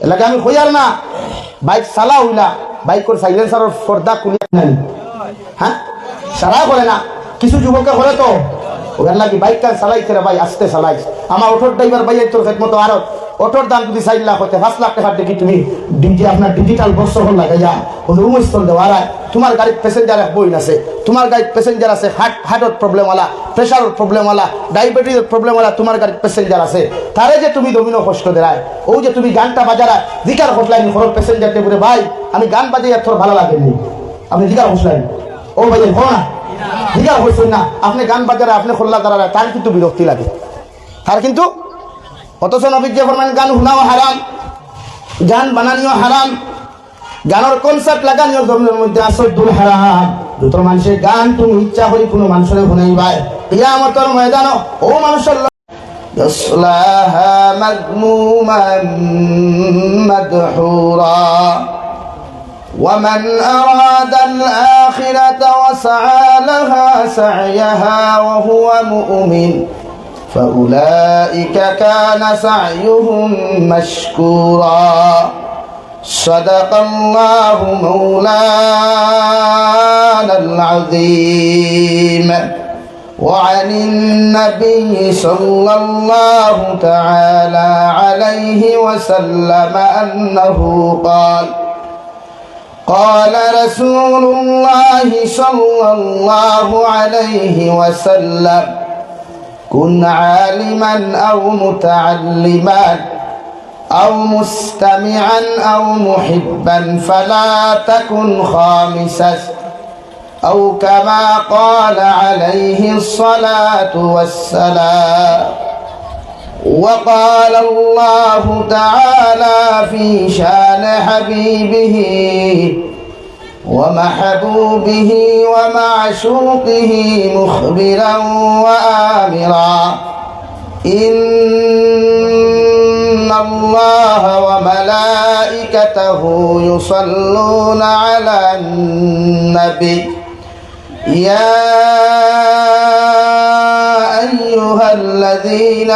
এলাকা আমি হইয়ার না বাইক চালা হইলা বাইকের সাইলেন্সারের পর্দা খুলে নাই, হ্যাঁ সারা করে না। কিছু যুবকে করে তো ওর লাগি বাইকটা চালাইছে রে ভাই, আস্তে চালাই। আমার অটোর ড্রাইভার ভাই তোর খেদমতো আরো অটোর দাম যদি 4 লাখ হতে 5 লাখ টাকার দেখি তুমি ডিজি আপনার ডিজিটাল বক্স হল লাগাইয়া রুমস্থল দেওয়া আর তোমার গাড়ির প্যাসেঞ্জার বই আছে, তোমার গাড়ির প্যাসেঞ্জার আছে হার্টের প্রবলেমওয়ালা, প্রেশারের প্রবলেমওয়ালা, ডায়াবেটিসের প্রবলেমওয়ালা, তোমার গাড়ির প্যাসেঞ্জার আছে। তারে যে তুমি দমিনো কষ্ট দেয় ও যে তুমি গানটা বাজারা জিকার হসলাইনি ঘরের প্যাসেঞ্জারকে বলে ভাই আমি গান বাজিয়ে তোর ভালো লাগেনি, আপনি জিকার হসলাইনি ও ভাই হো না জিকার হইছেন না, আপনি গান বাজারে আপনি খোল্লা করার তার কিন্তু বিরক্তি লাগে তার কিন্তু। অথচ নবী যে ফরমান গান শোনাও হারাম, গান বানানিও হারাম, গানের কনসার্ট লাগানিও ধর্মের মধ্যে আসদুল হারাম। যত মানুষের গান তুমি ইচ্ছা করি কোনো মানুষের শুনাইবাই কিয়ামতের ময়দানে ও মানুষের ইয়াসলাহা মাযমুমান মাদহুরা ومن أراد الآخرة وسعى لها سعيها وهو مؤمن فأولئك كان سعيهم مشكورا صدق الله مولانا العظيم وعن النبي صلى الله تعالى عليه وسلم أنه قال قال رسول الله صلى الله عليه وسلم كن عالما أو متعلما أو مستمعا أو محبا فلا تكن خامسا أو كما قال عليه الصلاة والسلام. وقال الله تعالى في شان حبيبه ومحبوبه ومعشوقه مخبرا وآمرا إن الله وملائكته يصلون على النبي يا أيها الذين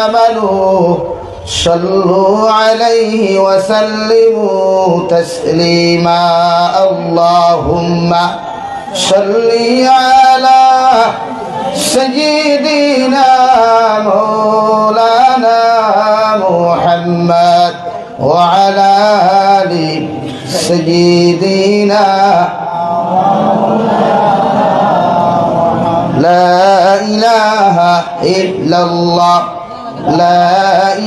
آمنوا صلوا عليه وسلموا تسليما اللهم صل على سيدنا مولانا محمد وعلى آل سيدنا لا إله إلا الله لا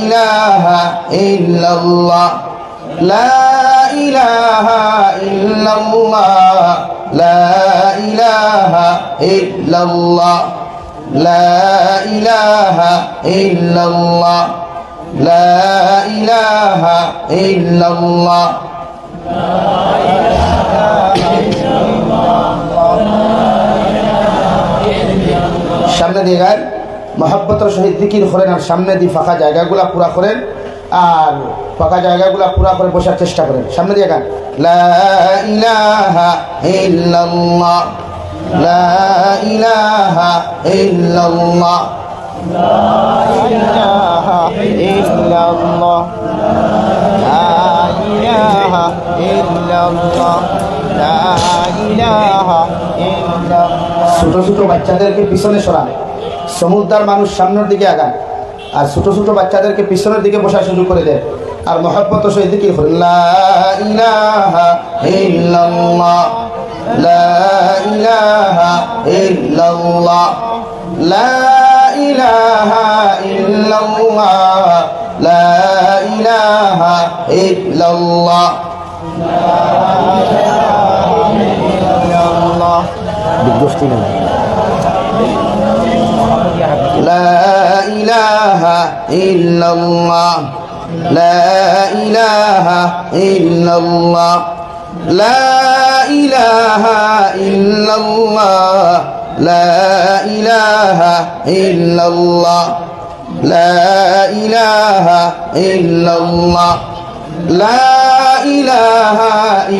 إله إلا الله لا إله إلا الله لا إله إلا الله لا إله إلا الله لا إله إلا الله সামনে দিয়ে গান মহব্বতের সহিত জিকির করেন আর সামনে দিয়ে ফাঁকা জায়গাগুলা পুরা করেন আর ফাঁকা জায়গাগুলা পুরা করে বসার চেষ্টা করেন। সামনে দিয়ে গান লা ইলাহা ইল্লাল্লাহ লা ইলাহা ইল্লাল্লাহ লা ইলাহা ইল্লাল্লাহ লা ইলাহা ইল্লাল্লাহ লা ইলাহা ইল্লাল্লাহ। ছোট ছোট বাচ্চাদেরকে পিছনে সরান, সমুদ্রের মানুষ সামনের দিকে আগান আর ছোট ছোট বাচ্চাদেরকে পিছনের দিকে বসা শুরু করে দেন আর মহব্বত সহিত জিকির করেন লা ইলাহা ইল্লাল্লাহ লা ইলাহা ইল্লাল্লাহ লা ইলাহা ইল্লাল্লাহ লা ইলাহা ইল্লাল্লাহ বিদ্যুৎ নেই لا إله إلا الله لا إله إلا الله لا إله إلا الله لا إله إلا الله لا إله إلا الله لا إله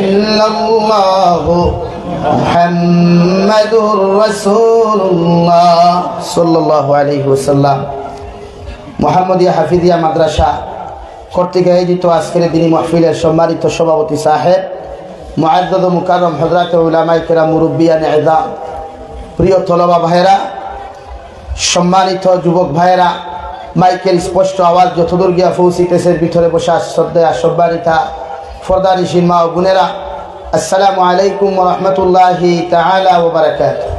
إلا الله মুহাম্মাদুর রাসূলুল্লাহ সাল্লাল্লাহু আলাইহি ওয়াসাল্লাম। মুহাম্মদিয়া হাফিজিয়া মাদ্রাসা কর্তৃক আয়োজিত আজকের দিনী মাহফিলের সম্মানিত সভাপতি সাহেব, মুআদ্দাদ ও মুকাররম হযরত উলামায়ে কেরাম, মুরব্বিয়ান ইযাম, প্রিয় তলবা ভাইরা, সম্মানিত যুবক ভাইরা, মাইকের স্পষ্ট আওয়াজ যতদূর গিয়া পৌঁছিতেছে ভিতরে বসা শ্রদ্ধেয়া সম্মানিতা ফরদানিশীন মা ও বোনেরা, আসসালামু আলাইকুম ওয়া রাহমাতুল্লাহি তাআলা ওয়া বারাকাতুহু।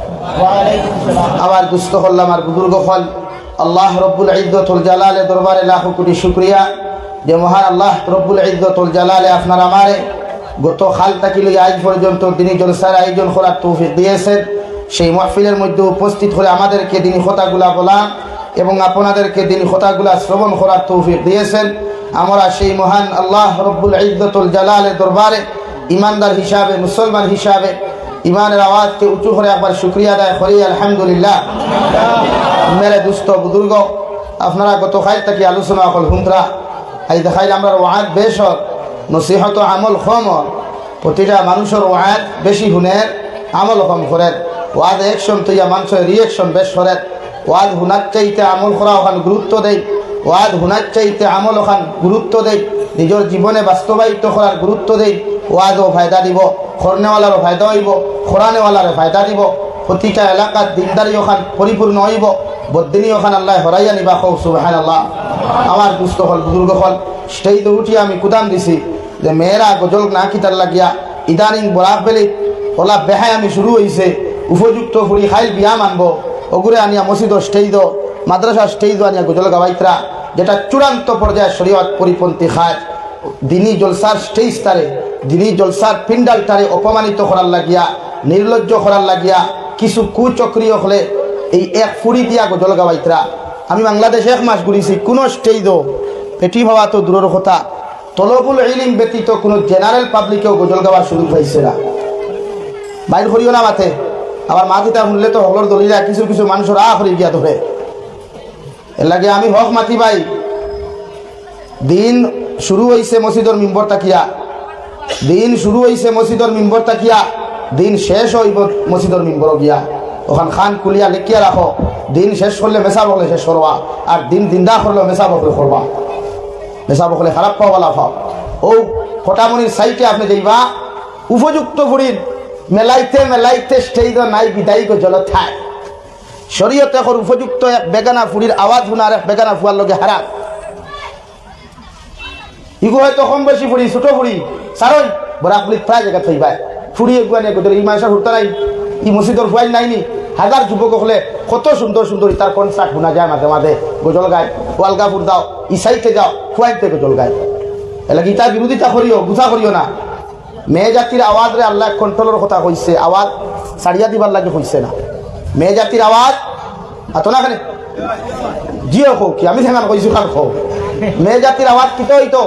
আমার দুস্থ হল, আমার বুজুর্গ হল, আল্লাহ রব্বুল ইজ্জতুল জালালে দরবারে লাখ কোটি শুকরিয়া যে মহান আল্লাহ রব্বুল ইজ্জতুল জালালে আপনার আমারে গত খাল থেকে লই আজ পর্যন্ত দিনী জলসার আয়োজন করার তৌফিক দিয়েছেন। সেই মাহফিলের মধ্যে উপস্থিত হয়ে আমাদেরকে দিনী কথাগুলা বলা এবং আপনাদেরকে দিনী কথাগুলা শ্রবণ করার তৌফিক দিয়েছেন। আমরা সেই মহান আল্লাহ রব্বুল ইজ্জতুল জালালে দরবারে ইমানদার হিসাবে, মুসলমান হিসাবে ইমানের আওয়াজকে উঁচু করে একবার শুকরিয়া আদায় করি, আলহামদুলিল্লাহ। মেরে দুস্থ বুজুর্গ, আপনারা গত খাইল থেকে আলোচনা হল হুমরা আজ দেখাইল আমরা ওয়াদ বেশ নসিহত আমল কম, প্রতিটা মানুষের ওয়াদ বেশি হুনের আমল কম করেন। ওয়াদ একশন তৈয়া মানুষের রিয়েকশন বেশ করেন। ওয়াদ হুনার চাইতে আমল করা ওখান গুরুত্ব দেয়, ওয়াদ হুনার চাইতে আমল ওখান গুরুত্ব দেয়, নিজের জীবনে বাস্তবায়িত করার গুরুত্ব দেয়। ওয়াদও ফায়দা দিব, খরনেওয়ালারও ফায়দা হইব, খোরানেওয়ালারে ফায়দা দিব। প্রতিটা এলাকার দিনদারি ওখান পরিপূর্ণ হইব, বদিনী ওখান আল্লাহ হরাইয়া নিবা। কও সুবহানাল্লাহ। আমার দুস্থ হল, বুজুর্গ হল, সেই তো উঠিয়ে আমি কুদাম দিছি যে মেয়েরা গজল না কিতার লাগিয়া ইদানিং বরাক বেলি ওলা বেহাই আমি শুরু হয়েছে, উপযুক্ত ফুরি খাইল বিয়া মানব ওগুরে আনিয়া মসজিদ স্টেজ, মাদ্রাসা স্টেজ আনিয়া গজল গাওয়াইতরা, যেটা চূড়ান্ত পর্যায়ে শরীয়ত পরিপন্থী খায়। দিনী জলসার স্টেজ তারে, দিনী জলসার পিন্ডাল তারে অপমানিত করার লাগিয়া, নির্লজ্জ করার লাগিয়া কিছু কুচক্রিয় হলে এই এক ফুড়ি দিয়া গজল গাওয়াইতরা। আমি বাংলাদেশে 1 মাস ঘুরিছি, কোনো স্টেজও পেটি ভাবা তো দূরের কথা, তলবুল ইলম ব্যতীত কোনো জেনারেল পাবলিকেও গজল গাওয়ার সুযোগ পাইছে না। বাইর করিও না মাথে, আবার মাথিতা শুনলে তো হলর দরিয়া কিছু কিছু মানুষের হরি গিয়া ধরে। এর লাগে আমি হক মাতি ভাই, দিন শুরু হয়েছে মসজিদর মিম্বর তাকিয়া, দিন শুরু হয়েছে মসজিদর মিম্বর তাকিয়া, দিন শেষ হইব মসজিদর মিম্বর গিয়া। ওখান খান কুলিয়া লিখিয়া রাখো, দিন শেষ করলে মেসা বকলে শেষ করবা, আর দিন দিনদা করলে মেসা বকলে করবা। মেসা বকলে খারাপ পাও বলা পাও। ও কটামনির সাইটে আপনি যাইবা, উপযুক্ত ফুরির মেলাইতে মেলাইতে স্টেজ নাই বিদায়ী জল থায়। শরীয়তে এখন উপযুক্ত এক বেগানা ফুরির আওয়াজ শুনা আর এক বেগানা ফুয়ার লগে হারাম। ইগু হয়তো কম বেশি ফুরি, ছোট ফুরি সারই বরাকলিত প্রায় জায়গা থইবাই ফুরি এগুয়া নিয়ে গজল। এই মানুষের হুরতা নাই, ই মসজিদর ফুয়াইল নাইনি। হাজার যুবক হলে কত সুন্দর সুন্দর তার কনসার্ট শোনা যায়, মাঝে মাঝে গজল গায়। ওয়ালগাপুর দাও, ই সাইডে যাও, ফুয়াইতে গজল গায়। এলা গীতার বিরোধিতা করিও, গুছা করিও না। মেয়ে জাতির আওয়াজ রে আল্লাহ কন্ট্রোলের কথা কইছে, আওয়াজ ছাড়িয়া দিবার লাগে কইছে না। মেয়ে জাতির আওয়াজ আতো না খানে জিও খো কি আমি সেখান কইছো খান খো। মেয়ে জাতির আওয়াজ কিতে হইতো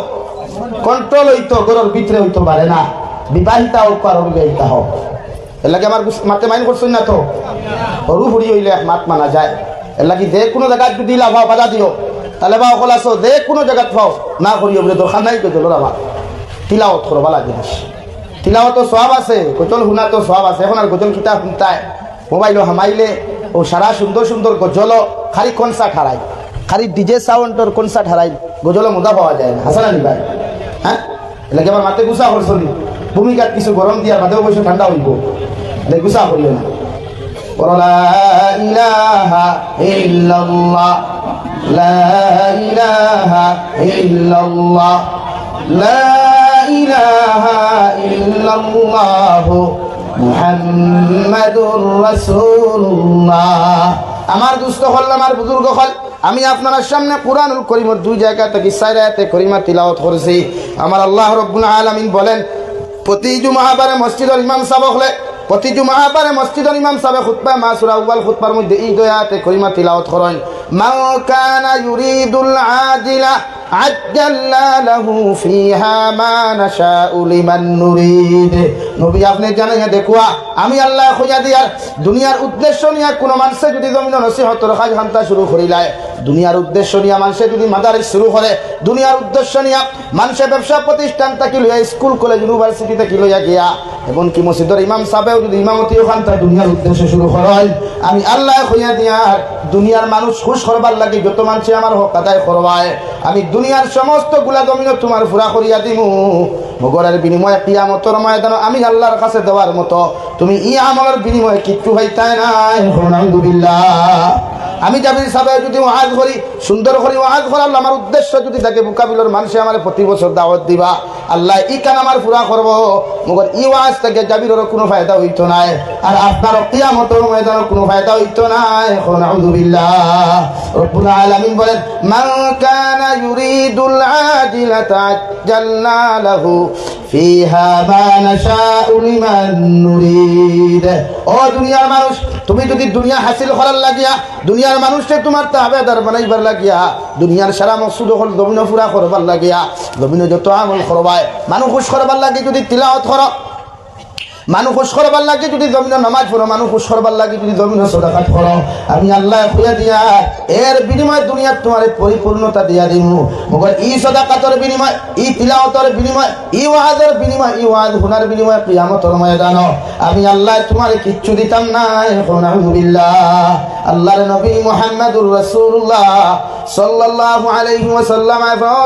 কন্ট্রোল হইতো, গরুর ভিতরে হইতো পারে না। বিবাহিতা হোক আর অবিবাহিতা হোক, এর লাগে আমার মাতে মাইন করছেন না তো। সরু ফুড়ি হইলে এক মাত মানা যায়। এর লাগে যে কোনো জায়গায় যদি লাভাও বাধা দিও, তাহলে বা অকল আসো যে কোনো জায়গায় পাও না করিও বলে দরকার নাই। গজল আমার তিলাওয়াত করো বালা জিনিস, তিলাওয়াত সওয়াব আছে, গজল শুনা তো সওয়াব আছে। এখন আর গজল কিতাব শুনতায় মোবাইলও হামাইলে ও সারা সুন্দর সুন্দর গজল খালি কনসার্ট হারাই, খালি ডিজে সাউন্ডর কনসার্ট হারাই, গজল মজা পাওয়া যায় না। হাসানা নি ভাই? হ্যাঁ, এলাকে আমার মাতে গুছা করছনি, ভূমিকার কিছু গরম দিয়ার মাঝেও বসে ঠান্ডা হইব, গুছা করিও না। লা ইলাহা ইল্লাল্লাহ, লা ইলাহা ইল্লাল্লাহ, লা ইলাহা ইল্লাল্লাহ মুহাম্মাদুর রাসূলুল্লাহ। আমার দুস্থ হল, আমার বুজুর্গ হল, আমি আপনার সামনে কুরআনুল কারীমের 2 জায়গা থেকে 4 আয়াতে কারিমা তিলাওয়াত করেছি। আমার আল্লাহ রাব্বুল আলামিন বলেন, প্রতি জুমাবারে মসজিদের ইমাম সাহেব হলে, প্রতি জুমাবারে মসজিদের ইমাম সাহেব খুতবা মাসুরা আউয়াল খুতবার মধ্যে এই 2 আয়াতে কারিমা তিলাওয়াত করেন। মান কানা ইউরিদুল আজিলা আজ্জালনা লাহু ফিহা মা নাশাউ লিমান নুরিদ। নবী আপনি জানেন দেখুয়া আমি আল্লাহ খুঁজা দিয়ার দুনিয়ার উদ্দেশ্য নিয়ে কোন মানুষে যদি জমিন নসিহতর কাজ খান্তা শুরু করিলায়, দুনিয়ার উদ্দেশ্য নিয়ে মানুষে যদি মাদারিস শুরু করে, দুনিয়ার উদ্দেশ্য নিয়ে মানুষে ব্যবসা প্রতিষ্ঠান থেকে লইয়া স্কুল কলেজ ইউনিভার্সিটি থেকে লইয়া গিয়া এমনকি মসজিদের ইমাম সাহেবেও যদি ইমামতি খান্তা দুনিয়ার উদ্দেশ্য শুরু করেন, আমি আল্লাহ খুঁজা দিয়ার দুনিয়ার মানুষ খুশ করবার লাগে যত মানুষে আমার হক আদায় করবায় আমি দুনিয়ার সমস্ত গুলা জমিন তোমার পুরা করিয়া দিমু মগরের বিনিময়ে কিয়ামতের ময়দান আমি আল্লাহর কাছে দেওয়ার মতো তুমি ই আমলের বিনিময়ে কিচ্ছু হইতাই নাই। আলহামদুলিল্লাহ। আমি জাবির সাহেব যদি ওয়াজ করি সুন্দর করে ওয়াজ করার আমার উদ্দেশ্য যদি থাকে বুকাবিলর মানুষে আমার প্রতি বছর দাওয়াত দিবা আল্লাহ ই কান আমার পুরা করবো মগর ই ওয়াজ থেকে জাবিরেরও কোনো ফায়দা হইতো নাই আর আপনার কিয়ামতের ময়দানের কোনো ফায়দা হইতো নাই। আলহামদুলিল্লাহ। রব্বুল আলামিন বলেন মান কানা ইউরিদুল আজিলাতা আজ্জালনা লাহু ফিহা মা নাশাউ লিমান নুরিদ। ও দুনিয়ার মানুষ তুমি যদি দুনিয়া হাসিল করার লাগিয়া দুনিয়ার মানুষকে তোমার তাবেদার বানাইবার লাগিয়া দুনিয়ার সারা মকসুদ হল জমিন পুরা করবার লাগিয়া জমিন যত আমল করবায় মানুষ খুশ করবার লাগে যদি তিলাওয়াত করো মানুষ খুশ করবার লাগে যদি জমিন নামাজ পড়ো মানুষ খুশ করবার লাগে যদি জমিন সাদাকাত করো আমি আল্লাহ খুঁজে দিয়া এর বিনিময়ে দুনিয়ার তোমার পরিপূর্ণতা দিয়া দিমু মগর ই সাদাকাতের বিনিময় ই তিলাওয়াতের বিনিময় ই ওয়াজের বিনিময় ই ওয়াজ হুনার বিনিময় কিয়ামতের ময়দান আমি আল্লাহ তোমার কিচ্ছু দিতাম না। আলহামদুলিল্লাহ। আল্লাহর নবী মুহাম্মদুর রাসূলুল্লাহ সাল্লাল্লাহু আলাইহি ওয়াসাল্লাম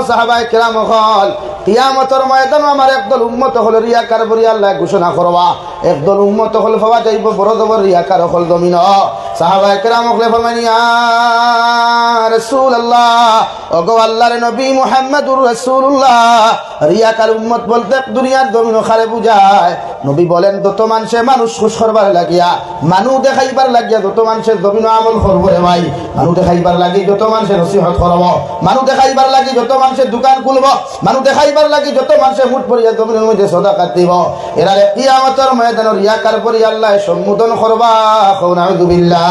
সাহাবায়ে কেরাম হল কিয়ামতের ময়দান আমার একদল উম্মত হল রিয়াকার বলি আল্লাহ ঘোষণা করবা একদল উম্মত হল পাওয়া যাইব বড় জবর রিয়াকার হল জমিন সাহাবায়ে কেরাম হলে ফরমানি ইয়া রাসূলুল্লাহ ওগো আল্লাহর নবী মুহাম্মদুর রাসূলুল্লাহ রিয়াকার উম্মত বলতে দুনিয়ার জমিন খারে বুঝায় নবী বলেন যত মানুষে মানুষ খুশ করবার লাগিয়া মানুষ দেখাইবার লাগিয়া যত মানুষের জমিন আমল করবো রে ভাই মানুষ দেখাইবার লাগি যত মানুষের নসিহত করব মানুষ দেখাইবার লাগি যত মানুষের দোকান খুলব মানুষ দেখাইবার লাগি যত মানুষের মুঠ পড়িয়া জমিনের মধ্যে সাদাকাত দিব এরা কিয়ামতের ময়দানে রিয়াকার পরি আল্লাহ সম্বোধন করবা। আলহামদুলিল্লাহ।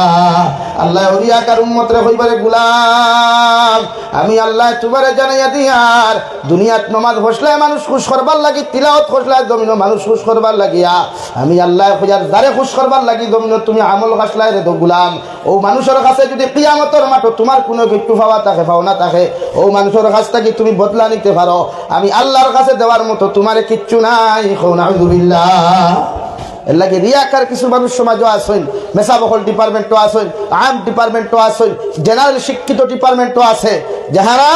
আল্লাহ রিয়াকার উম্মতরে কইবারে গোলাম আমি আল্লাহ তোমারে জানাইয়া দিয়ার দুনিয়াত নামাজ বসলে মানুষ খুশ করবার লাগি তিলাওয়াত করলে জমিন মানুষ খুশ করবার লাগিয়া আমি আল্লাহ খুঁজার দারে খুশ করবার লাগি জমিন তুমি আমল গাছলাই রে তো গোলাম ও মানুষের কাছে যদি কিয়ামতের মাঠে তোমার কোনো কিছু পাওয়া থাকে পাও না থাকে ও মানুষের কাছ থেকে তুমি বদলা নিতে পারো আমি আল্লাহর কাছে দেওয়ার মতো তোমার কিচ্ছু নাই। আলহামদুলিল্লাহ। এর লাগে রিয়াকার কিছু মানুষ সমাজও আসেন মেসাবহল ডিপার্টমেন্টও আসেন আর্ম ডিপার্টমেন্টও আসেন জেনারেল শিক্ষিত ডিপার্টমেন্টও আছে যাহারা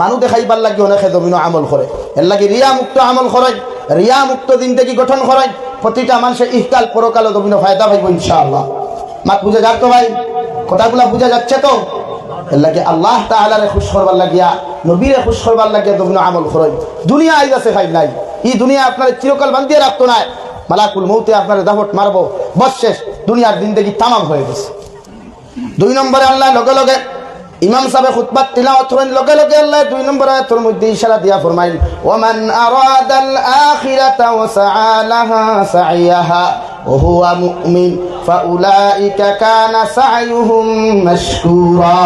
মানুষ দেখাইবার লাগে অনেকে জমিন আমল করে এর লাগে রিয়া মুক্ত আমল করেন রিয়া মুক্ত জিন্দেগি গঠন করেন প্রতিটা মানুষের ইহকাল পরকাল জমিন ফায়দা পাইব ইনশাআল্লাহ। মাত বুঝে যাক তো ভাই কথাগুলা বুঝা যাচ্ছে তো এর লাগে আল্লাহ তাআলারে খুশ করবার লাগিয়া নবীরে খুশ করবার লাগিয়া জমিন আমল করেন দুনিয়া আইজ আছে খাই নাই এই দুনিয়া আপনার চিরকাল বান্ধিয়ে রাখতো না মালাকুল মৌতে আপনার দাহট মারবো বস শেষ দুনিয়ার জিন্দেগি তামাম হয়ে গেছে। 2 নম্বরে আল্লাহ লগে লগে ইমাম সাহেব খুতবা তিলাওয়াত করেন লগে লগে আল্লাহ 2 নম্বর আয়াতের মধ্যে ইশারা দিয়া ফরমাইল ওমান আরাদাল আখিরাতা ওয়া সাআলাহা সাইয়াহা ওয়া হুয়া মুমিন ফাউলাইকা কানা সাইয়ুহুম মাশকুরা।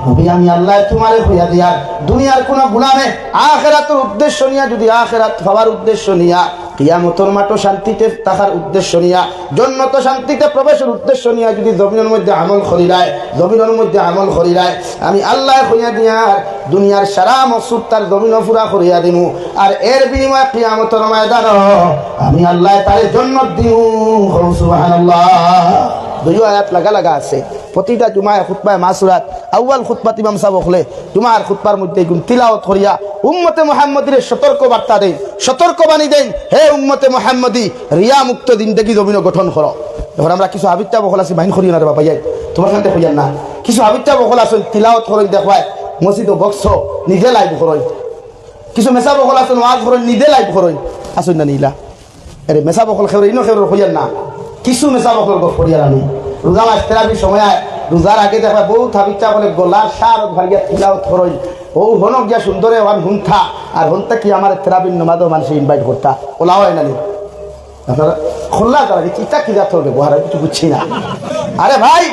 নবী আমি আল্লাহ তোমারে কইয়া দিয়া দুনিয়ার কোন গুনাহে আখিরাতের উদ্দেশ্য নিয়া যদি আখিরাত পাওয়ার উদ্দেশ্য নিয়া কিয়ামতের মাঠে শান্তিতে থাকার উদ্দেশ্য নিয়া জন্নত শান্তিতে প্রবেশের উদ্দেশ্য নিয়া যদি জমিনের মধ্যে আমল করিলায় জমিনের মধ্যে আমল করিলায় আমি আল্লাহ কইয়া দিয়ার দুনিয়ার সারা মকসুদ তার জমিন পুরা করিয়া দিমু আর এর বিনিময়ে কিয়ামতের ময়দান আমি আল্লাহ তার জান্নাত দিমু। সুবহানাল্লাহ। 2 আয়াত লাগা লাগা আছে প্রতিটা জুমায় খুতবায় মাসুরাত আউয়াল খুতবাত ইমাম সাহেব হলে জুমার খুতবার মধ্যে গুণ তিলাওয়াত করিয়া উম্মতে মুহাম্মদীর সতর্ক বার্তা দেন সতর্ক বাণী দেন হে উম্মতে মুহাম্মদী রিয়া মুক্ত জিন্দেগি জমিন গঠন করো। এখন আমরা কিছু হাবিত্যা বকল আছি বাইন করিও না রে বাবা যাই তোমার কাছে হইয়ান না কিছু হাবিত্যা বকল আসুন তিলাওয়াত করেন দেখবায় মসজিদ বক্স নিজে লাইভ করেন কিছু মেসা বকল আসুন ওয়াজ করেন নিজে লাইভ করেন আসুন না নীলা আরে মেসা বকল খেয়ে ইনো খেয়ে হইয়ান না কিছু মেসা বকল করিয়ার আমি রোজা মাস তেরাবির সময় রোজার আগে দেখা বহুত হাবিত্যা বলে গোলার সার ভাগিয়া তিলাওয়াত করেন ও হনক গিয়া সুন্দরে ওয়ান হুনথা আর হুনতা কি আমার তেরাবির নমাজও মানুষ ইনভাইট করতা ওলা হয় না নি আপনারা খোল্লা করা চিন্তা কি যাতে ব্যবহার কিছু বুঝছি না। আরে ভাই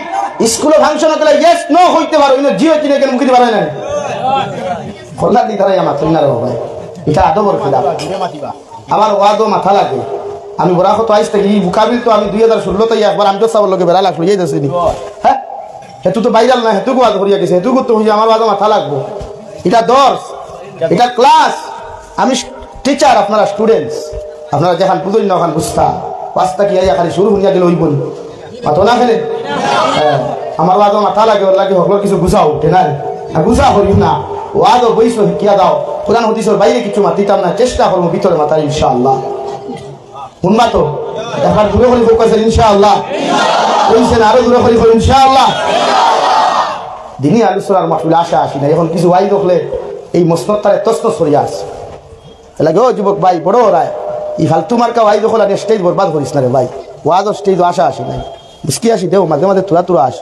স্কুলে ফাংশন গেলে ইয়েস নো হইতে পারো কিন্তু জিও চিনে কেন মুখে পারে না খোল্লা দিতে পারে আমার তুই না ভাই এটা আদবর খেলাফ আমার ওয়াদও মাথা লাগে আমি বড় কত আইস থাকি বুকাবিল তো আমি 2016 তাই একবার আমি তো সবার লোকে বেড়া লাগলো এই যাচ্ছি হ্যাঁ হেতু তো বাইরাল না হেতু ওয়াদ করিয়া গেছে হেতু তো হইয়া আমার ওয়াদও মাথা লাগবো এটা দর্শ এটা ক্লাস আমি টিচার আপনারা স্টুডেন্টস আপনারা যেখান পুজোই না ওখান বুঝতা পাঁচটা কি খালি শুরু হইয়া গেলে ওই বল মাথা না খেলে হ্যাঁ আমার ওয়াজও মাথা লাগে ওর লাগে হকলোর কিছু গুছাও উঠে না গুছা করিস না ওয়াজও বইস শিখিয়া দাও কোরআন হাদিসের বাইরে কিছু মাতিতাম না চেষ্টা করবো ভিতরে মাথায় ইনশাআল্লাহ শুনবা তো একবার দূরে করে ফোকাস ইনশাআল্লাহ কইছেন আরো দূরে করে ইনশাআল্লাহ দিনই আলোচনার মাহফিলে আসা আসি না এখন কিছু ওয়াই দেখলে এই মসনদ তারে তসনস করিয়া আসে লাগে ও যুবক ভাই বড় রায় এই ফালতু মার্কা ওয়াই দেখল আগে স্টেজ বরবাদ করিস না রে ভাই ওয়াজও স্টেজ আসা আসি নাই মুসকি আসি দেও মাঝে মাঝে তুরা তুরা আস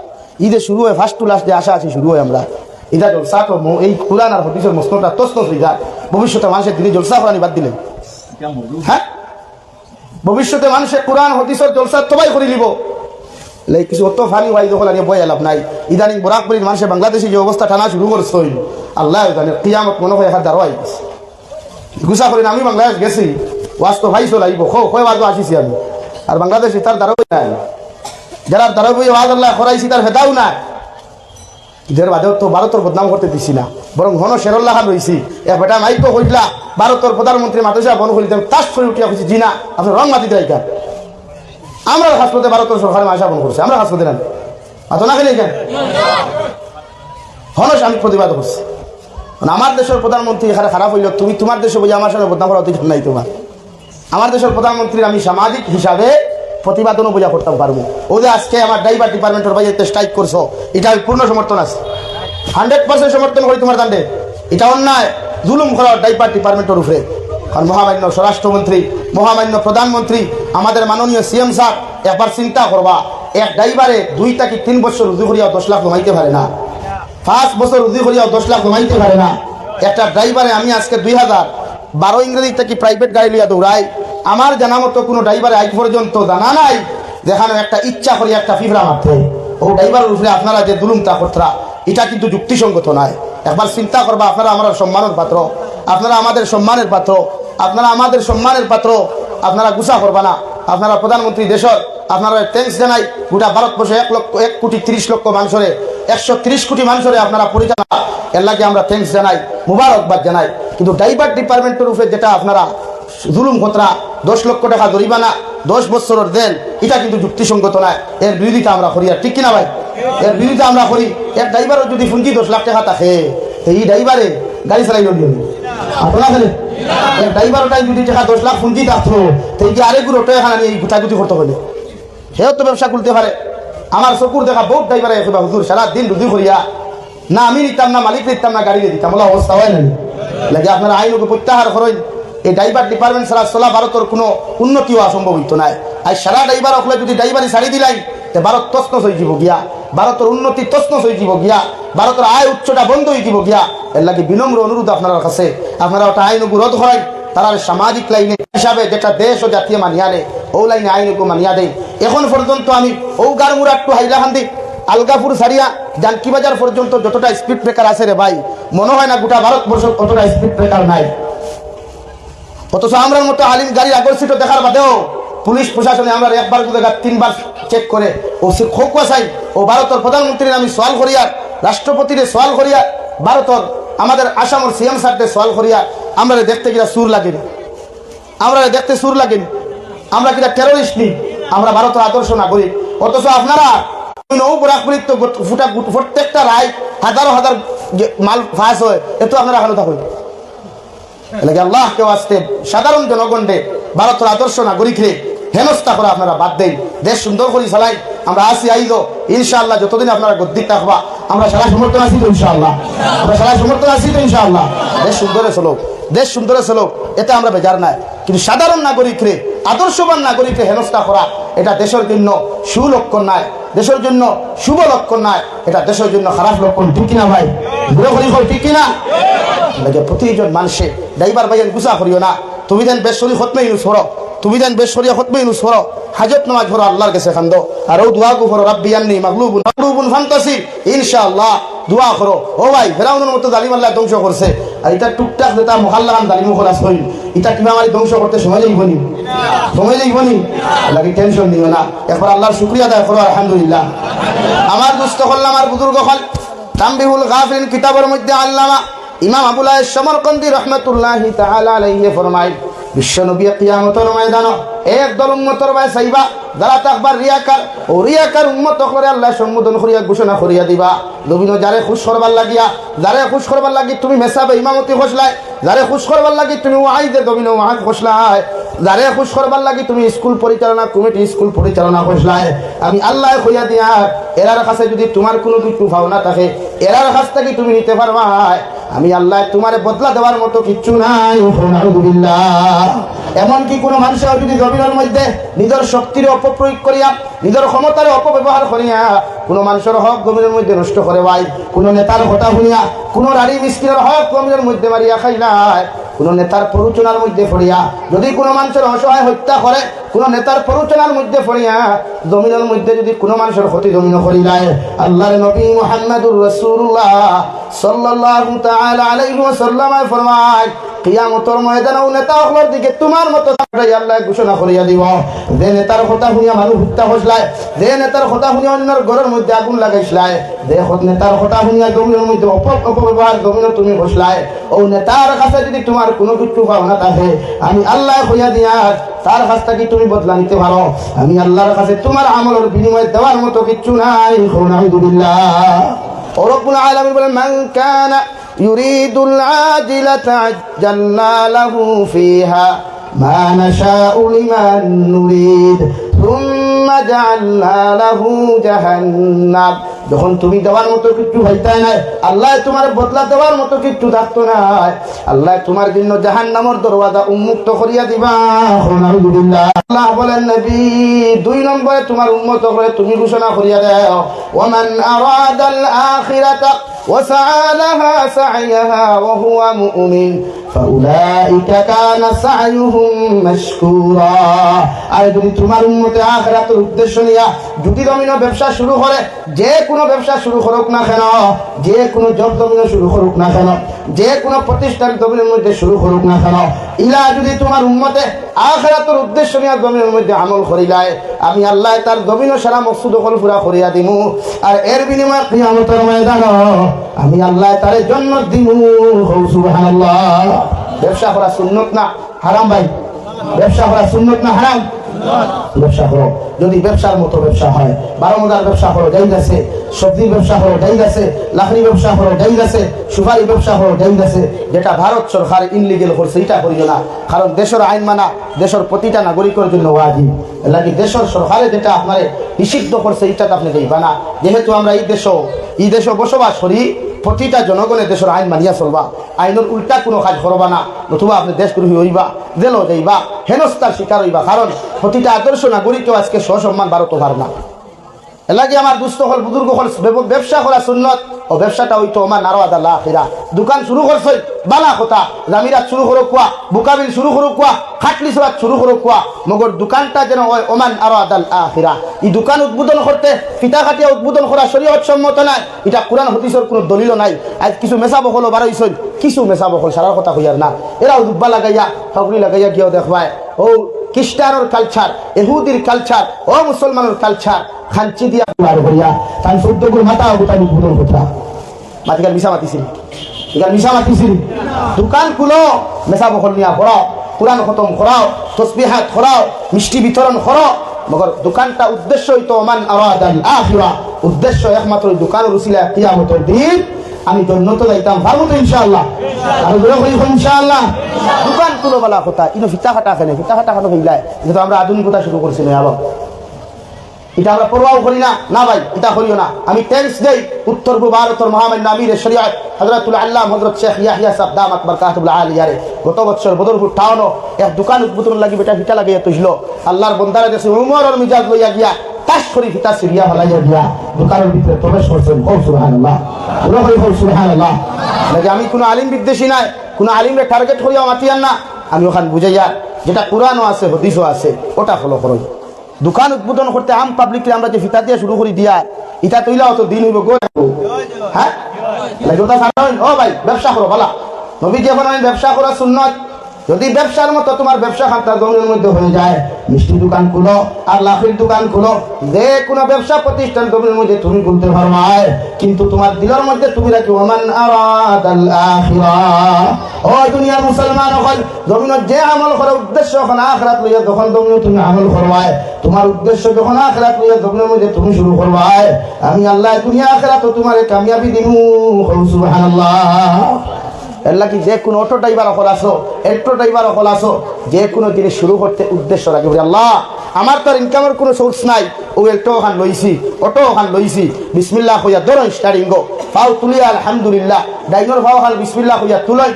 ঈদে শুরু হয় ফার্স্ট টু লাস্ট ডে আসা আসি শুরু হয় আমরা ঈদা জলসা করবো এই কোরআন আর হাদিসের মসনদটা তসনস হয়ে যায় ভবিষ্যতে মানুষের দিনে জলসা করানি বাদ দিলেন হ্যাঁ ভবিষ্যতে মানুষের কোরআন হাদিসের জলসা সবাই করে নিব কিছু অত ফানি ওয়াই দখল আনিয়ে বই লাভ নাই ইদানিং বরাকপুরের মানুষের বাংলাদেশে যে অবস্থা টানা শুরু করছে আল্লাহ জানে কিয়ামত মনে হয় এখান দাঁড়াই গুছা করেন আমি বাংলাদেশ গেছি ওয়াজ তো ভাই চল আইব কয় ওয়াজও আসিছি আমি আর বাংলাদেশে তার দাঁড়াবই নাই যারা দাঁড়াবই ওয়াজ আল্লাহ করাইছি তার ভেদাও নাই ঈদের বাদেও তো ভারতের বদনাম করতে দিছি না বরং ঘন শেরুল্লাহ খান রয়েছি এ বেটা মাইকো হইলা ভারতের প্রধানমন্ত্রী মাদ্রাসা বন করিতে তাস করে উঠিয়া খুঁজি জি না আপনি রং মাতি দেয় কেন আমরা হাসপাতালে ভারতের সরকার মাসা বন করছে আমরা হাসপাতালে না আতো না খেলে কেন হনস আমি প্রতিবাদ করছি আমার দেশের প্রধানমন্ত্রী এখানে খারাপ হইল তুমি তোমার দেশে বুঝে আমার সাথে বদনাম করা অধিকার নাই তোমার আমার দেশের প্রধানমন্ত্রীর আমি সামাজিক হিসাবে প্রতিবাদনও বোঝা করতে পারবো ও যে আজকে আমার ড্রাইভার ডিপার্টমেন্টের বাইরে স্ট্রাইক করছো এটা আমি পূর্ণ সমর্থন আছে 100% সমর্থন করি তোমার দান্ডে এটা অন্যায় জুলুম করা ড্রাইভার ডিপার্টমেন্টের উপরে কারণ মহামান্য স্বরাষ্ট্রমন্ত্রী মহামান্য প্রধানমন্ত্রী আমাদের মাননীয় সিএম সাহেব একবার চিন্তা করবা এক ড্রাইভারে 2 থেকে 3 বছর রুজু করিয়াও 10 লাখ জমাইতে পারে না 5 বছর রুজু করিয়াও 10 লাখ জমাইতে পারে না একটা ড্রাইভারে আমি আজকে 2012 ইংরেজি থেকে প্রাইভেট গাড়ি লিয়া দৌড়াই আমার জানা মতো কোনো ড্রাইভারে আজ পর্যন্ত জানা নাই যেখানে একটা ইচ্ছা করি একটা ফিফরা মারতে ও ড্রাইভারের উপরে আপনারা যে দুলুমটা করতরা এটা কিন্তু যুক্তিসঙ্গত নয় একবার চিন্তা করবা আপনারা আমার সম্মানের পাত্র আপনারা আমাদের সম্মানের পাত্র আপনারা আমাদের সম্মানের পাত্র আপনারা গুছা করবা না আপনারা প্রধানমন্ত্রী দেশের আপনারা থ্যাঙ্কস জানাই গোটা ভারতবর্ষে 1 কোটি 30 লক্ষ মানুষরে 130 কোটি মানুষরে আপনারা পরিচালনা এর লাগে আমরা থ্যাঙ্কস জানাই মুবারকবাদ জানাই কিন্তু ড্রাইভার ডিপার্টমেন্টের উপরে যেটা আপনারা জুলুম খতরা 10 লক্ষ টাকা জরিমানা 10 বছরের দেন এটা কিন্তু যুক্তিসঙ্গত নয় এর বিরোধিতা আমরা করি আর ঠিক কিনা ভাই এর বিরোধিতা আমরা করি এক ড্রাইভারও যদি ফুঞ্জি 10 লাখ টাকা থাকে এই ড্রাইভারে গাড়ি চালাইল আপনারা খেলে এক ড্রাইভারটাই যদি টাকা 10 লাখ ফুঞ্জি থাকতো তো এই যে আরেকগুলো অটো এখানে এই গুটাগুটি করতে হলে সেও তো ব্যবসা খুলতে পারে আমার চকুর দেখা বহুত ড্রাইভারে হুজুর সারাদিন রুজু করিয়া না আমি নিতাম না মালিক নিতাম না গাড়ি দিতাম বলে অবস্থা হয় না লাগে আপনারা আইনকে প্রত্যাহার করেন এই ড্রাইভার ডিপার্টমেন্ট ছাড়া চলা ভারতের কোনো উন্নতিও অসম্ভব হইতো নাই আর সারা ড্রাইভার হলে যদি ড্রাইভারি ছাড়ি দিলাই তো ভারত তছনছ হয়ে যাব গিয়া ভারতের উন্নতি তছনছ হয়ে যাব গিয়া ভারতের আয় উচ্চটা বন্ধ হয়ে যাব গিয়া এর লাগে বিনম্র অনুরোধ আপনার কাছে আপনারা ওটা আইনকে রোধ করেন তারা সামাজিক লাইনে হিসাবে যেটা দেশ ও জাতীয় মানিয়া নেয় ও লাইনে আইনকে মানিয়া দেয় এখন পর্যন্ত আমি ও গারমুরা টু হাইলাকান্দি আলগাপুর সারিয়া জানকি বাজার পর্যন্ত যতটা স্পিড ব্রেকার আছে রে ভাই মনে হয় না গোটা ভারতবর্ষ অতটা স্পিড ব্রেকার নাই অথচ আমরার মতো আলিম গাড়ি আকর্ষিত দেখার বাদেও পুলিশ প্রশাসনে আমরা একবার 3বার চেক করে ও সে খোকা চাই ও ভারতের প্রধানমন্ত্রীর আমি সওয়াল করিয়া রাষ্ট্রপতির সওয়াল করিয়া ভারতের আমাদের আসামের সিএম সাহেবকে সওয়াল করিয়া আমরা দেখতে কিনা সুর লাগেনি আমরা দেখতে সুর লাগেনি আমরা কিনা টেরোরিস্ট নি আমরা ভারতের আদর্শ নাগরিক অথচ আপনারা প্রত্যেকটা রায় হাজার হাজার মাল ফাঁস হয় এত আপনারা ভালো থাকুন আল্লাহ কেউ আসতে সাধারণ জনগণে ভারতের আদর্শ নাগরিকরে হেনস্থা করে আপনারা বাদ দেন দেশ সুন্দর করে চালাই আমরা আসি আইজ ইনশাআল্লাহ যতদিন আপনারা গদ্দির থাকবা আমরা সারা সমর্থন আসি তো ইনশাআল্লাহ আমরা সারা সমর্থন আসি তো ইনশাআল্লাহ দেশ সুন্দরে চলো দেশ সুন্দরে চলো এতে আমরা বেজার নাই কিন্তু সাধারণ নাগরিকরে আদর্শবান নাগরিকরে হেনস্থা করা এটা দেশের জন্য সুলক্ষণ নয় দেশের জন্য শুভ লক্ষণ নয় এটা দেশের জন্য খারাপ লক্ষণ ঠিক কিনা ভাই ঠিক কিনা প্রতিজন মানুষে ড্রাইভার ভাইয়ের গুছা করিও না তুমি দেন বেশরি খতমে ইউজ করো তুমি দেন বেশরিয়া খতমে ইউজ করো হাজত নামাজ পড়ো আল্লাহর কাছে খান্দো আর ও দোয়া করো রব্বি আন্নি মাগলুবুন ফান্তাসির ইনশাআল্লাহ দোয়া করো ও ভাই ফেরাউনের মতো জালিম আল্লাহ ধ্বংস করছে আর এটা টুকটাক যেটা মুহাল্লাহান জালিমও খরাস হইল এটা কিভাবে আমার ধ্বংস করতে সময় যাইবনি লাগে টেনশন নিও না একবার আল্লাহর শুকরিয়া আদায় করো আলহামদুলিল্লাহ আমার দুস্থ হল আমার বুজুর্গ হল তানবিহুল গাফিলিন কিতাবের মধ্যে আল্লামা ইমাম আবুল আয়েশ সমরকন্দি রহমাতুল্লাহি তাআলা আলাইহি ফরমায় বিশ্ব নবী কিয়ামতের ময়দানে একদল উম্মতর ভাই চাইবা যারা তাকবার রিয়াকার ও রিয়াকার উম্মত করে আল্লাহ সম্বোধন করিয়া ঘোষণা করিয়া দিবা নবীন যারে খুশ করবার লাগিয়া যারে খুশ করবার লাগি তুমি মেসাবে ইমামতি খসলাই যারে খুশ করবার লাগি তুমি ওয়াইদে নবীন ওয়াজ খসলাই যারে খুশ করবার লাগি তুমি স্কুল পরিচালনা কমিটি স্কুল পরিচালনা খসলাই আমি আল্লাহ কইয়া দিয়া এরার কাছে যদি তোমার কোনো কিছু ভাবনা থাকে এরার কাছ থেকে তুমি নিতে পারবা আমি আল্লাহ তোমারে বদলা দেওয়ার মতো কিচ্ছু নাই আলহামদুলিল্লাহ এমনকি কোনো মানুষের যদি জমিনের মধ্যে নিজের শক্তির অপপ্রয়োগ করিয়া নিজের ক্ষমতার অপব্যবহার করিয়া কোনো মানুষের হক জমিনের মধ্যে নষ্ট করে ভাই কোনো নেতার কথা শুনিয়া কোনো রাড়ি মিসকিনের হক জমিনের মধ্যে মারিয়া খাইলাই কোনো নেতার প্ররোচনার মধ্যে পড়িয়া যদি কোনো মানুষের অসহায় হত্যা করে কোনো নেতার প্ররোচনার মধ্যে পড়িয়া জমিনের মধ্যে যদি কোনো মানুষের ক্ষতি জমিন করিলাই আল্লাহর নবী মুহাম্মদুর রাসূলুল্লাহ সাল্লাল্লাহু তাআলা আলাইহি ওয়াসাল্লাম ফরমায় কিয়ামতের ময়দানে নেতা হলোর দিকে তোমার মতো আল্লাহ ঘোষণা করিয়া দিব যে নেতার কথা শুনিয়া মানুষ হত্যা করছলাই যে নেতার কথা শুনিয়া অন্যর ঘরের মধ্যে আগুন লাগাইছলাই যে নেতার কথা শুনিয়া জমিনের মধ্যে অপব্যবহার জমিনে তুমি বসলাই ও নেতার কাছে যদি তোমার কোনো কিছু ভাবনা থাকে আমি আল্লাহ কইয়া দিয়া তার কাছ থেকে তুমি বদলা নিতে পারো আমি আল্লাহর কাছে তোমার আমলের বিনিময়ে দেওয়ার মতো কিছু নাই আলহামদুলিল্লাহ ও রব্বুল আলামিন বলেন মান কানা ইউরিদুল আজিলাতা আজ্জালনা লাহু ফিহা মা নাশাউ লিমান নুরিদ থুম্মা জাআলনা লাহু জাহান্নাম যখন তুমি দেওয়ার মতো কিছু হইতাই নাই আল্লাহ তোমার বদলা দেওয়ার মতো কিছু থাকতো নাই আল্লাহ তোমার জন্য জাহান্নামের দরওয়াজা উন্মুক্ত করিয়া দিবা আলহামদুলিল্লাহ আল্লাহ বলেন নবী 2 নম্বরে তোমার উম্মত করে তুমি ঘোষণা করিয়া দাও ওয়ামান আরাদাল আখিরাতা وسعى لها سعيها وهو مؤمن فأولئك كان سعيهم مشكورا আর যদি তোমার উম্মতে আখিরাতের উদ্দেশ্য নিয়া যদি জমিন ব্যবসা শুরু করে যে কোনো ব্যবসা শুরু করুক না কেন যে কোনো জব জমিন শুরু করুক না কেন যে কোনো প্রতিষ্ঠান জমিনের মধ্যে শুরু করুক না কেন ইলা যদি তোমার উম্মতে আখিরাতের উদ্দেশ্য নিয়া জমিনের মধ্যে আমল করিলায় আমি আল্লাহ তার জমিন সারা মকসুদ কল পুরা করিয়া দিমু আর এর বিনিময়ে কিয়ামতের ময়দানে আমি আল্লাহ তার জন্য দিমু সুবহানাল্লাহ ব্যবসা করা সুন্নত না হারাম ভাই ব্যবসা করা সুন্নত না হারাম ব্যবসা করো যদি ব্যবসার মতো ব্যবসা হয় 12 মজার ব্যবসা করো যাই গেছে সবজি ব্যবসা করো যাই গেছে লাকড়ি ব্যবসা করো যাই গেছে সুপারি ব্যবসা করো যাই গেছে যেটা ভারত সরকার ইনলিগেল করছে এটা করিও না কারণ দেশের আইন মানা দেশের প্রতিটা নাগরিকের জন্য ওয়াজিব লাগি দেশের সরকারে যেটা আপনারে নিষিদ্ধ করছে এটা আপনি যাইবা না যেহেতু আমরা এই দেশে বসবাস করি প্রতিটা জনগণের দেশের আইন মানিয়া চলবা আইনের উল্টা কোনো কাজ করবা না নতুবা আপনি দেশদ্রোহী হইবা জেলও যাইবা হেনস্থার শিকার হইবা কারণ প্রতিটা আদর্শ নাগরিকও আজকে সসম্মান ভারত পার না এলাকি আমার দুস্থ হল বুজুর্গ হল ব্যবসা করা সুন্নত ও ব্যবসাটা হইতো আমার নারওয়াদ আল্লাহ আখিরা দোকান শুরু করছে বালা কথা জামিরাত শুরু করো কুয়া বুকাবিল শুরু করো কুয়া খাটলি সরাত শুরু করো কুয়া মগর দোকানটা যেন হয় ওমান নারওয়াদ আল্লাহ আখিরা এই দোকান উদ্বোধন করতে ফিতা কাটিয়া উদ্বোধন করা শরীয়ত সম্মত নাই এটা কোরআন হাদিসের কোনো দলিল নাই আজ কিছু মেসা বকল বার হইছই কিছু মেসা বকল সারা কথা কইয়ার না এরাও দুব্বা লাগাইয়া ফাগড়ি লাগাইয়া গিয়েও দেখবায় ও খ্রিস্টানের কালচার ইহুদির কালচার ও মুসলমানের কালচার খাঞ্চি দিয়া বার করিয়া তান 14 গুণ মাথা গোটানি উদ্বোধন করতা মাটিকার মিশা মাতিছিল এখানে মিশা মাতিছিল দোকান খুলো মেসা বকল নিয়া পড়াও কোরআন খতম করাও তসবিহাত করাও মিষ্টি বিতরণ করো মগর দোকানটা উদ্দেশ্য হইতো মান আরাদাল আখিরা উদ্দেশ্য একমাত্র দোকানের উসিলা কিয়ামতের দিন আমি জন্নত যাইতাম পারবো তো ইনশাআল্লাহ আর ধরে কই ইনশাআল্লাহ দোকান খুলো বলা কথা ইনো ফিতা কাটা খানে ফিতা কাটা খানো হইলাই যেহেতু আমরা আধুনিকতা শুরু করছি না আবার এটা আমরা পরোয়াও করি না না ভাই এটা করিও না আমি টেন্স দেই উত্তর পূর্ব ভারতের মহামান্য আমির শরিয়ত হযরতুল আল্লাহ হযরত শেখ ইয়াহিয়া সাহেব দামাত বরকাতুল আলিয়ারে গত বছর বদরপুর টাউনও এক দোকান উদ্বোধন লাগি বেটা ফিটা লাগাইয়া তুইলো আল্লাহর বন্দারা দেশে উমরের মিজাজ লইয়া গিয়া তাস করি ফিতা সিরিয়া হলাইয়া গিয়া দোকানের ভিতরে প্রবেশ করছেন সুবহানাল্লাহ সুবহানাল্লাহ লাগে আমি কোনো আলিম বিদ্বেষী নাই কোনো আলিমরে টার্গেট করিয়া মাতিয়ান না আমি ওখান বুঝাইয়া যেটা কোরআনও আছে হাদিসও আছে ওটা ফলো করো দোকান উদ্বোধন করতে আম পাবলিককে আমরা যে ফিতা দিয়ে শুরু করি দিয়া ইটা তৈলা অত দিন হইব গো হ্যাঁ ও ভাই ব্যবসা করো ভালা নবী যখন আমি ব্যবসা করা সুন্নত যদি ব্যবসার মতো তোমার ব্যবসা খাতা জমির মধ্যে হয়ে যায়, মিষ্টি দোকান খুলো আর লাফির দোকান খুলো, যে কোনো ব্যবসা প্রতিষ্ঠান জমির মধ্যে তুমি খুলতে পারবা, কিন্তু তোমার দিলের মধ্যে তুমি রাখি ওমান আরাদাল আখিরাহ। ও দুনিয়ার মুসলমান হল, জমিনের যে আমল করার উদ্দেশ্য এখন আখিরাত লইয়া, যখন জমিনে তুমি আমল করবাই, তোমার উদ্দেশ্য যখন আখিরাত লইয়া জমিনের মধ্যে তুমি শুরু করবাই, আমি আল্লাহ দুনিয়া আখিরাত তোমার কামিয়াবি দিমু। সুবহানাল্লাহ। এর লাগি যে কোনো অটো ড্রাইভার অকল আসো, এল্টো ড্রাইভার অকল আসো, যে কোনো জিনিস শুরু করতে উদ্দেশ্য রাখি, আল্লাহ আমার তো ইনকামের কোনো সোর্স নাই, ও এল্টো ওখান লইছি, অটো ওখান লইছি, বিসমিল্লাহ কইয়া ধরো স্টারিং গো, পাও তুলিয়া আলহামদুলিল্লাহ, ডাইনোর পাও খাল বিসমিল্লাহ কইয়া তুলই,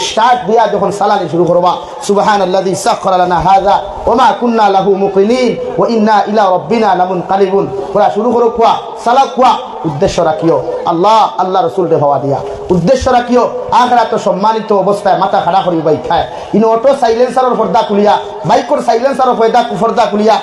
স্টার্ট দিয়া যখন সালানি শুরু করবা, সুবহানাল্লাযী সাখখারা লানা হাযা ওয়া মা কুন্না লাহু মুকরিনিন ওয়া ইন্না ইলা রাব্বিনা লামুনকালিবুন। ওরা শুরু করো কোয়া সালাত কোয়া, উদ্দেশ্য রাখিও আল্লাহ, আল্লাহ রাসূল রে হওয়া দিয়া, উদ্দেশ্য রাখিও আখিরাত সম্মানিত অবস্থায় মাথা খাড়া করি বাইক খায়। ইনো অটো সাইলেন্সারের পর্দা খুলিয়া, বাইকর সাইলেন্সারের পর্দা খুলিয়া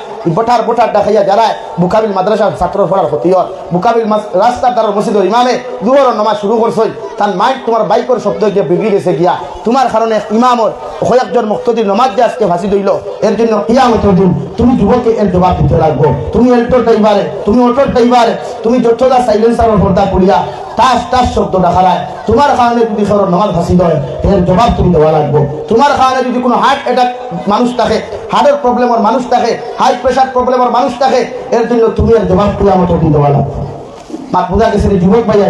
বটার দেখাইয়া যারায় বুকাবিল মাদ্রাসার ছাত্র পড়ার হতিয়র, বুকাবিল রাস্তার দ্বারা মসজিদের ইমামে দুহর নামাজ শুরু করছই, তার মাইন্ড তোমার বাইকর শব্দ গিয়ে বিগড়ে গেছে গিয়া, তোমার কারণে ইমামর কয়েকজন মুক্তদির নমাজ দিয়ে আজকে ফাঁসি দইল। এর জন্য কিয়ামতের দিন তুমি যুবকে এর জবাব দিতে লাগবো। তুমি এল্টোর ড্রাইভারে, তুমি অটোর ড্রাইভারে, তুমি যতটা সাইলেন্সারের পর্দা খুলিয়া টাস শব্দ দেখালায়, তোমার কারণে যদি সরর নমাজ ফাঁসি দেয়, এর জবাব তুমি দেওয়া লাগবো। তোমার কারণে যদি কোনো হার্ট অ্যাটাক মানুষ থাকে, হার্টের প্রবলেমের মানুষ থাকে, হাই প্রেশার প্রবলেমের মানুষ থাকে, এর জন্য তুমি এর জবাব কিয়ামতের দিন দেওয়া লাগবে। মাত বুঝা গেছে যুবক ভাইয়া,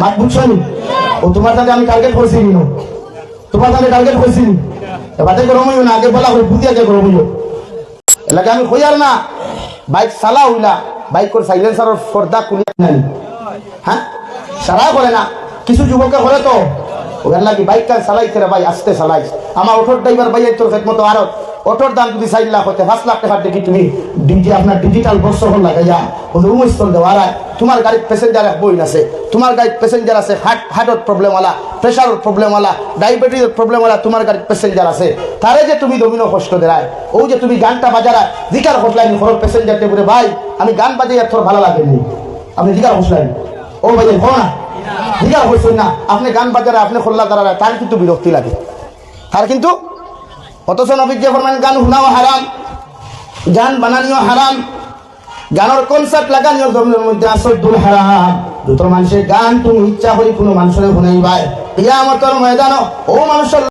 মাত বুঝছো নি? ও তোমার সাথে আমি টার্গেট করছি নি, তোমার সাথে টার্গেট করছি নি, বাদে গরম হইও না, আগে বলা হই বুঝি আগে গরম হইও। এলাকা আমি কই আর না, বাইক চালা হইলা, বাইকর সাইলেন্সারের পর্দা খুলিয়া নাই, হ্যাঁ সারা করে না, কিছু যুবকে করে তো ওর লাগি বাইক কান চালাইতে রে ভাই, আস্তে চালাই। আমার অটোর ড্রাইভার ভাই তোর খেদমতো আরো অটোর দাম যদি 4 লাখ হতে 5 লাখ টাকার দেখি তুমি আপনার ডিজিটাল বক্স হল লাগাইয়া রুমস্থল দেওয়া, তোমার গাড়ির প্যাসেঞ্জার বই আছে, তোমার গাড়ির প্যাসেঞ্জার আছে হার্টের প্রবলেমওয়ালা, প্রেশারের প্রবলেমওয়ালা, ডায়াবেটিসের প্রবলেমওয়ালা, তোমার গাড়ির প্যাসেঞ্জার আছে, তারে যে তুমি দমিনো কষ্ট দেয়, ও যে তুমি গানটা বাজারা জিকার হসলাইনি ঘরের প্যাসেঞ্জারকে বলে ভাই আমি গান বাজাই তোর ভালো লাগেনি, আপনি জিকার হসলাইনি, ও ভাই হো না জিকার হইছেন না, আপনি গান বাজারে আপনি খোল্লা দাঁড়ায়, তার কিন্তু বিরক্তি লাগে, তার কিন্তু। অথচ নবী যে ফরমান গান শুনাও হারাম, গান বানানিও হারাম, গানের কনসার্ট লাগানিও জমিনের মধ্যে আসদুল হারাম। যত মানুষের গান তুমি ইচ্ছা করি কোনো মানুষের শুনাইবাই, কিয়ামতের ময়দানও ও মানুষের